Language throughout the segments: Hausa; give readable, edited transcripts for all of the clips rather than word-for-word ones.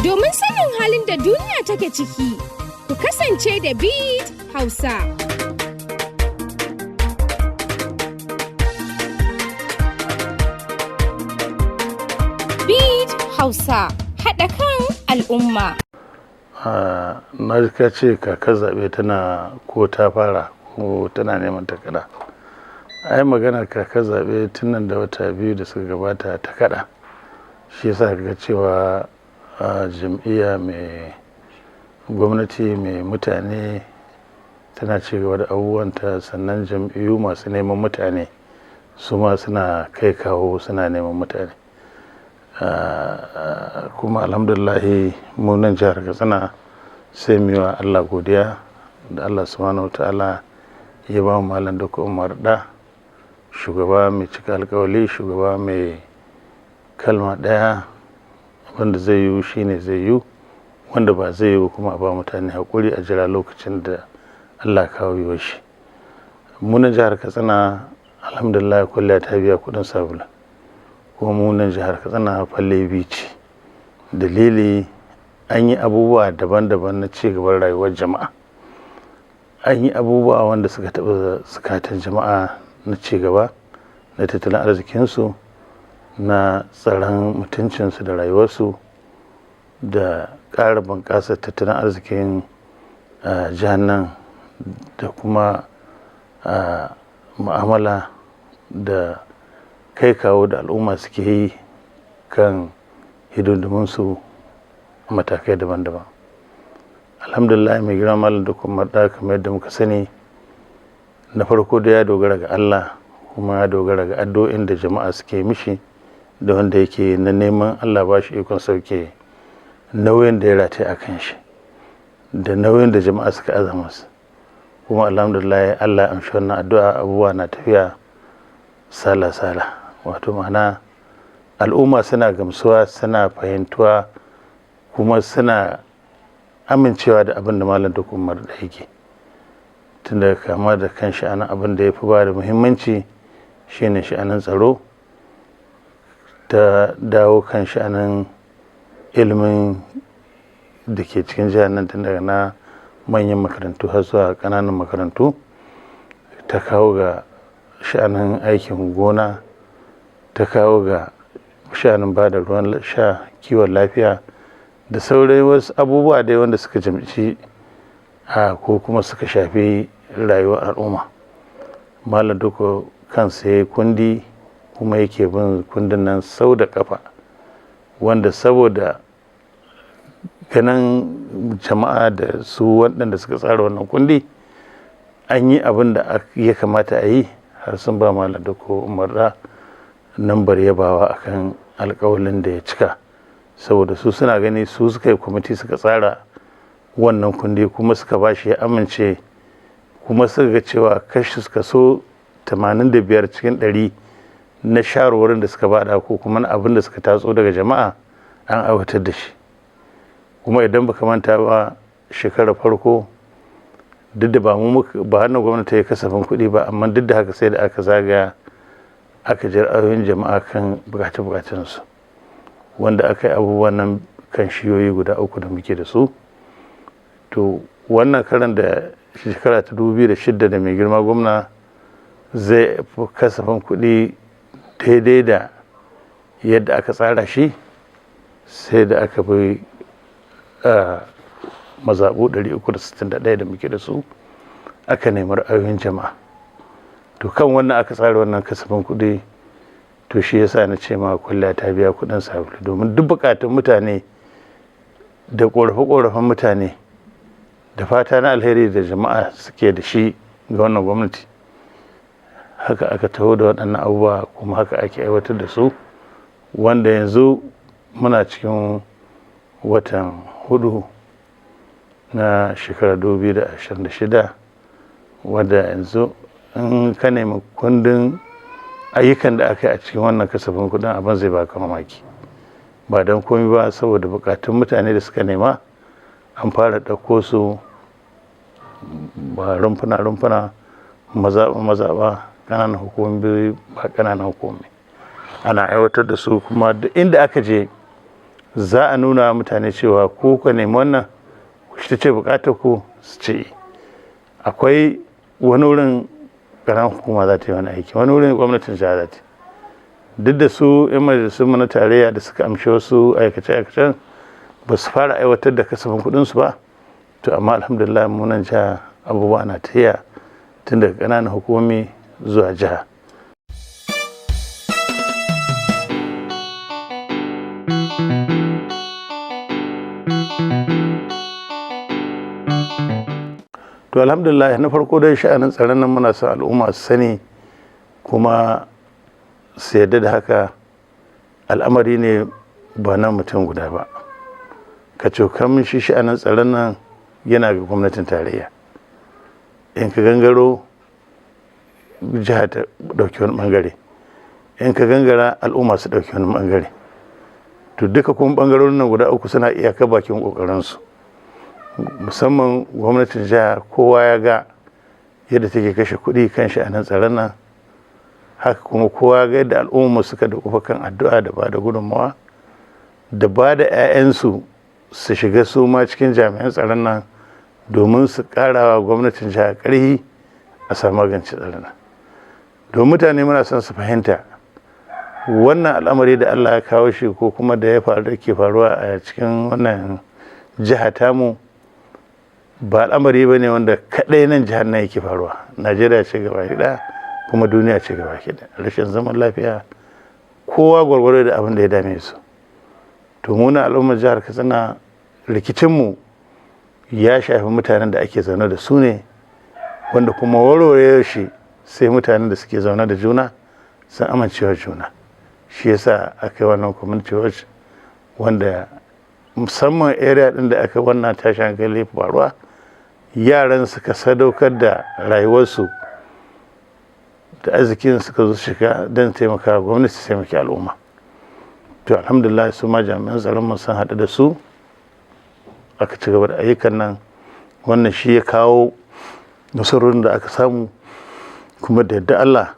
Domin sanin halin da duniya take ciki, ku kasance da Beat Hausa. Beat Hausa, haɗa kan al'umma. Na ji ka ce kakar zaɓe tana ko ta fara ko tana neman ta kaɗa. Ai magana kakar zaɓe tun nan da wata biyu da suka gabata ta kaɗa. Shi yasa ga cewa jam'iyya mai gwamnati mai mutane tana ci gaba da abubuwanta, sannan jam'iyyu masu neman mutane su ma suna kai kawo suna neman mutane. Kuma alhamdulillahi mu nan jihar Katsina sai mu yi wa Allah godiya da Allah subhanahu wataala ya ba mu Malam Dukku Umar da shugaba mai cika alkawali, shugaba mai kalma ɗaya, wanda zai yiwu shine zai yiwu, wanda ba zai yiwu kuma a ba mutane haƙuri a jira lokacin da Allah kawo yiwu shi. Mu nan jihar Katsina alhamdulillah kwalliya ta biya kuɗin sabulu, kuma mu nan jihar Katsina falle biyu ce. Dalili, an yi abubuwa daban-daban na ci gaban rayuwar jama'a, an yi abubuwa wanda suka taɓa zukatan jama'a na ci gaba na tattalin arzikinsu, na tsaron mutuncinsu da rayuwarsu, da ƙara bunƙasar tattalin arzikin jihar nan, da kuma mu'amala da kai kawo da al'umma suke yi kan hidindimunsu a matakai daban-daban. Alhamdulillah mai girma Malam Dukku Umar da, kamar yadda muka sani, na farko da ya dogara ga Allah, kuma ya dogara ga addu'o'in da jama'a suke mishi, da wanda yake na neman Allah ba shi ikon sauke nauyin da ya rataye a kan shi, da nauyin da jama'a suka aza masa. Kuma alhamdulillah Allah ya amshi wannan addu'a, abubuwa na tafiya sala-sala. Wato ma'ana al'umma suna gamsuwa, suna fahimtuwa, kuma suna amincewa da abin da Malam Dukku Umar da yake. Tun daga kama da kan sha'anin abin da ya fi ba da muhimmanci shine sha'anin tsaro, ta dawo kan sha'anin ilimin da ke cikin jihar nan, tun daga na manyan makarantu har zuwa ƙananan makarantu, ta kawo ga sha'anin aikin gona, ta kawo ga sha'anin ba da ruwan sha, kiwon lafiya, da sauran wasu abubuwa dai wanda suka jamci ko kuma suka shafi rayuwar al'umma. Malam Dukku kansa ya yi kundi, kuma yake bin kundin nan sau da kafa, wanda saboda ganin jama'a da su waɗanda suka tsara wannan kundi an yi abin da ya kamata a yi, har sun ba Malam Dukku Umar da nambar yabawa akan alƙawalin da ya cika, saboda su suna gani su suka yi kwamiti suka tsara wannan kundi, kuma suka ba shi ya amince, kuma suka ga cewa kaso 85 cikin 100 na shawarwarin da suka bada ko kuma na abin da suka tatso daga jama'a an aiwatar da shi. Kuma idan baka manta ba, shekarar farko duk da ba hannun gwamnati ya kasafin kuɗi ba, amma duk da haka sai da aka zagaya aka ji ra'ayoyin jama'a kan bukace-bukacensu, wanda aka yi abubuwan nan kan shiyoyi guda 3 da muke da su. To wannan karan da shekara ta 2006 da mai girma gwamna zai fi kasafin kuɗi daidai da yadda aka tsara shi, sai da aka bi mazaɓu 361 da muke da su, aka nemi ra'ayoyin jama'a. To kan wannan aka tsara wannan kasafin kuɗi. To shi yasa na ce ma kwalliya ta biya kuɗin sabulu, domin duk buƙatun mutane da ƙorafe-ƙorafen mutane da fata na alheri da jama'a suke da shi ga wannan gwamnati, haka aka taho da waɗannan abubuwa, kuma haka ake aiwatar da su, wanda yanzu muna cikin watan 4 na shekarar 2026, wanda yanzu in ka nemi kundin ayyukan da aka yi a cikin wannan kasafin kuɗin, abin zai baka mamaki. Ba don komai ba, saboda buƙatun mutane da suka nema an fara ɗauko su ba rumfuna, mazaɓa, ƙananan hukumomi ba ƙananan hukumomi, ana aiwatar da su. Kuma duk inda aka je za a nuna mutane cewa ko ka nemi wannan shi ce bukatar ku su ce akwai wani wurin ƙaramar hukuma za ta yi wani aiki, wani wurin gwamnatin jiha za ta duk da su 'yan majalisun mu na tarayya da suka amshi wasu aikace-aikacen ba su fara aiwatar da kasafin kuɗinsu ba, to amma alhamdulillah munan jiha abubuwa na tafiya tun daga ƙananan hukumomi zuwa jiha. To alhamdulillah na farko dai sha'anin tsaron nan muna son al'umma su sani kuma su yarda da haka al'amari ne ba na mutum guda ba. Ka cokan shi sha'anin tsaron nan yana ga gwamnatin tarayya. In ka gangaro jiha ta ɗauki wani ɓangare, in ka gangara al'umma su ɗauki wani ɓangare. To duka kuma ɓangarorin nan guda uku suna iyaka bakin ƙoƙarinsu. Musamman gwamnatin jiha kowa ya ga yadda take kashe kuɗi kan sha'anin tsaron nan, haka kuma kowa ga yadda al'umma suka da kufa kan addu'a da ba da gudunmawa da ba da 'ya'yansu su shiga su ma cikin jami'an tsaron nan domin su ƙarawa gwamnatin jiha ƙarfi a samu magance tsaron nan. Don mutane muna son su fahimta wannan al'amari da Allah ya kawo shi ko kuma da ya faru da ke faruwa a cikin wannan jiha tamu ba al'amari ba ne wanda kaɗai nan jihar nan yake faruwa. Najeriya ce gaba ɗaya kuma duniya ce gaba ɗaya. Rashin zaman lafiya kowa gwargwaro da abin da ya dame su. To muna al'ummar jihar Katsina rikicinmu ya shafi mutanen da ake zaune da su ne, wanda kuma warware shi sai mutanen da suke zaune da juna sun amincewa juna. Shi yasa aka yi wannan community watch wanda musamman area ɗin da aka wannan tashin hankali faruwa yaran suka sadaukar da rayuwarsu da arzikin suka zo shiga don taimaka gwamnati su taimaki al'umma. To alhamdulillah su ma jami'an tsaron mu sun haɗu da su aka ci gaba da ayyukan nan, wannan shi ya kawo nasarorin da aka samu kuma da yadda Allah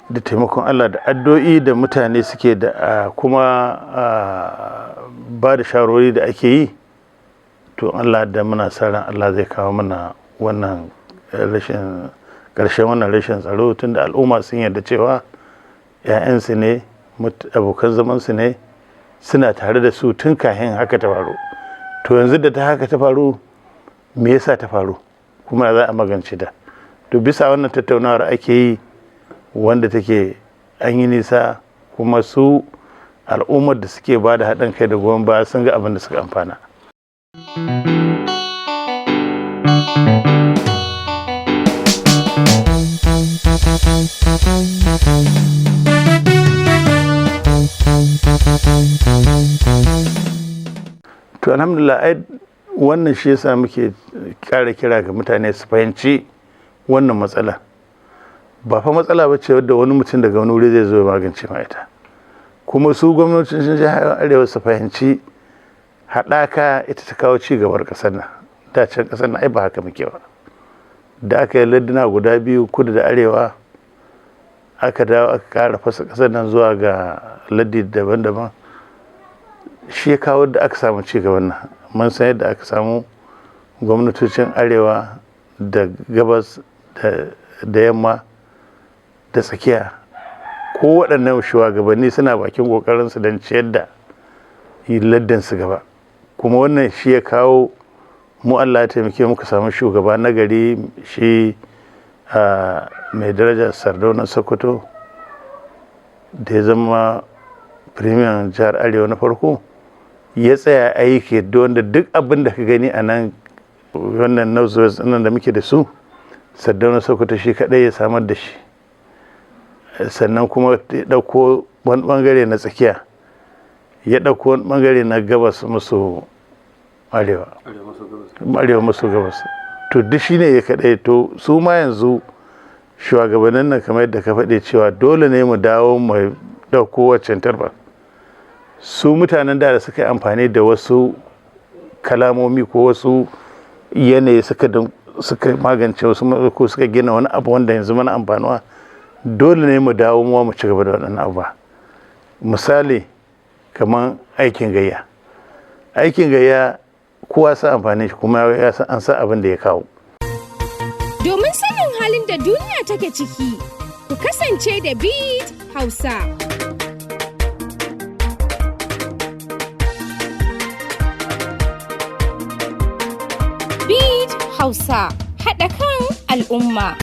da taimakon Allah da addu'o'i da mutane suke da kuma ba da shawarwari da ake yi. To Allah da muna sa ran Allah zai kawo mana wannan ƙarshen wannan rashin tsaro, tunda al'umma sun yarda cewa 'ya'yansu ne abokan zamansu ne suna tare da su tun kafin haka ta faru. To yanzu da ta haka ta faru me yasa ta faru kuma za a magance ta. To bisa wannan tattaunawar ake yi wanda take an yi nisa kuma su al'ummar da suke ba da haɗin kai da goyon baya sun ga abin da suka amfana. To alhamdulillah wannan shi yasa muke ƙara kira ga mutane su fahimci wannan matsala. Ba fa matsala ba ce wadda wani mutum daga wani wuri zai zo ya magance ma ita. Kuma su gwamnatocin jihar Arewa su fahimci haɗaka ita ta kawo ci gabar ƙasar nan. Da can ƙasar nan ai ba haka muke ba. Da aka yi larduna guda biyu kudu da arewa aka dawo aka ƙara fasa ƙasar nan zuwa ga laddi daban-daban, shi ya kawo da aka samu ci gaban nan. Mun san yadda aka samu gwamnatocin arewa da gabas da yamma da tsakiya ko waɗannan shugabanni suna bakin ƙoƙarinsu don ciyar da laddansu gaba. Kuma wannan shi ya kawo mu Allah ya taimake muka samu shugaba na gari, shi mai daraja Sardauna Sokoto da ya zama premier jihar Arewa na farko, ya tsaya aiki wanda duk abin da ka gani a nan wannan northwest nan da muke da su, Sardauna Sokoto shi kaɗai ya samar da shi. Sannan kuma ya ɗauko wani ɓangare na tsakiya, ya ɗauko wani ɓangare na gabas maso arewa maso gabas. To duk shi ne ya kaɗai. To su ma yanzu shugabannin nan kamar yadda ka faɗi cewa dole ne mu dawo mu ɗauko waccan tarbar. Su mutanen da suka yi amfani da wasu kalamomi ko wasu yanayi suka magance wasu ko suka gina wani abu wanda yanzu mana amfanuwa, dole ne mu dawo mu ci gaba da waɗannan abu. Misali kamar aikin gayya. Aikin gayya kowa sa amfani shi kuma ya san an sa abin da ya kawo. Domin sanin halin da duniya take ciki, ku kasance da Beat Hausa. Beat Hausa, haɗa kan al'umma.